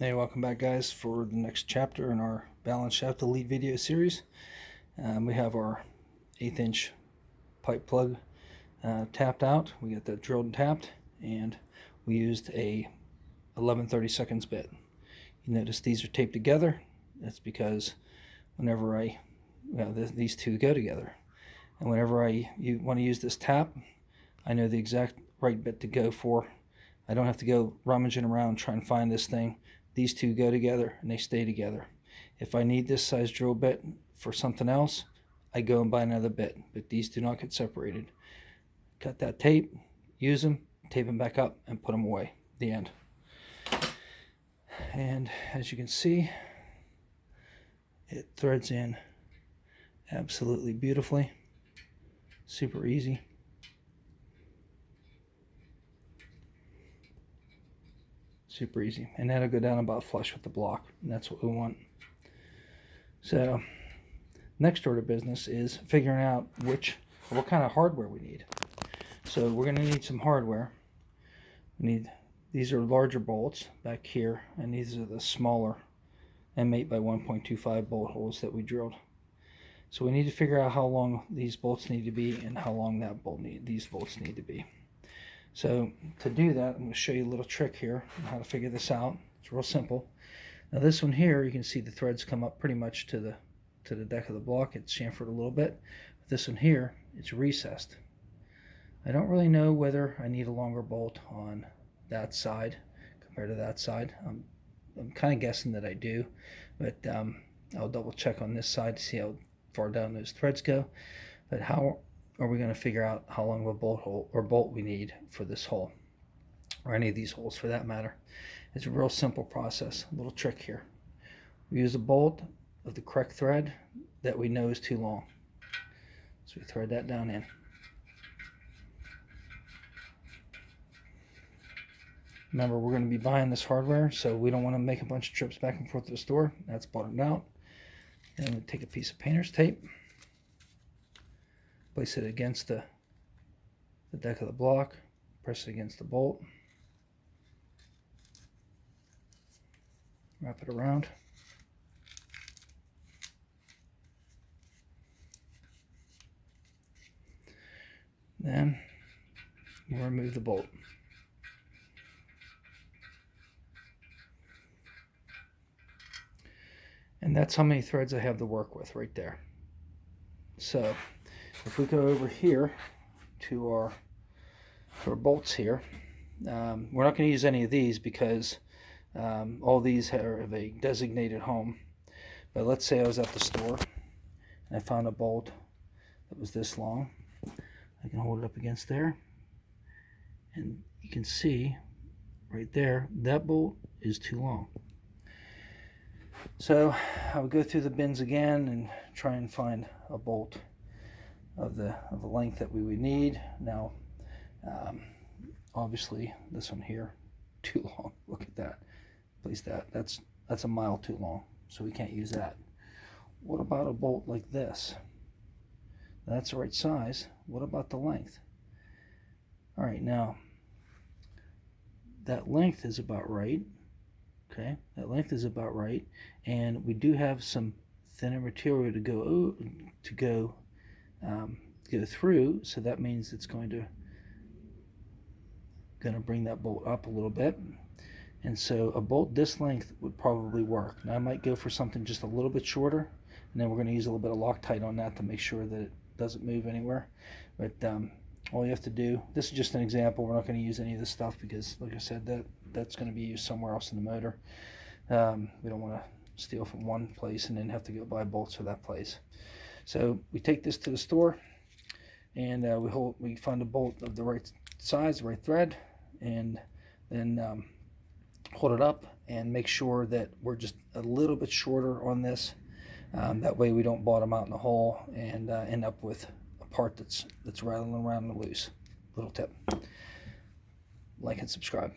Hey, welcome back guys for the next chapter in our balance shaft elite video series. We have our 1/8 inch pipe plug tapped out. We got that drilled and tapped, and we used a 11/32 bit. You notice these are taped together. That's because whenever these two go together, and whenever you want to use this tap, I know the exact right bit to go for. I don't have to go rummaging around trying to find this thing. These two go together and they stay together. If I need this size drill bit for something else, I go and buy another bit, but these do not get separated. Cut that tape, use them, tape them back up, and put them away. The end. And as you can see, it threads in absolutely beautifully. Super easy. Super easy, and that'll go down about flush with the block, and that's what we want. So next order of business is figuring out what kind of hardware we need. So we're going to need some hardware. These are larger bolts back here, and these are the smaller M8 by 1.25 bolt holes that we drilled. So we need to figure out how long these bolts need to be and how long these bolts need to be. So to do that, I'm going to show you a little trick here on how to figure this out. It's real simple. Now this one here, you can see the threads come up pretty much to the deck of the block. It's chamfered a little bit. But this one here, it's recessed. I don't really know whether I need a longer bolt on that side compared to that side. I'm kind of guessing that I do, but I'll double check on this side to see how far down those threads go. But how are we going to figure out how long of a bolt we need for this hole, or any of these holes for that matter? It's a real simple process. A little trick here. We use a bolt of the correct thread that we know is too long. So we thread that down in. Remember, we're going to be buying this hardware, so we don't want to make a bunch of trips back and forth to the store. That's bottomed out. Then we take a piece of painter's tape, place it against the deck of the block, press it against the bolt, wrap it around, then we'll remove the bolt. And that's how many threads I have to work with right there. So if we go over here to our bolts here, we're not going to use any of these because all these have a designated home. But let's say I was at the store and I found a bolt that was this long. I can hold it up against there, and you can see right there that bolt is too long. So I would go through the bins again and try and find a bolt of the length that we would need. Now obviously this one here, too long. Look at that. Place that's a mile too long, so we can't use that. What about a bolt like this? That's the right size. What about the length? All right, now that length is about right. Okay, that length is about right, and we do have some thinner material to go through, so that means it's going to bring that bolt up a little bit. And so a bolt this length would probably work. Now I might go for something just a little bit shorter, and then we're going to use a little bit of Loctite on that to make sure that it doesn't move anywhere. But all you have to do, this is just an example, we're not going to use any of this stuff because like I said, that's going to be used somewhere else in the motor. We don't want to steal from one place and then have to go buy bolts for that place. So we take this to the store, and we find a bolt of the right size, the right thread, and then hold it up and make sure that we're just a little bit shorter on this. That way we don't bottom out in the hole and end up with a part that's rattling around and loose. Little tip. Like and subscribe.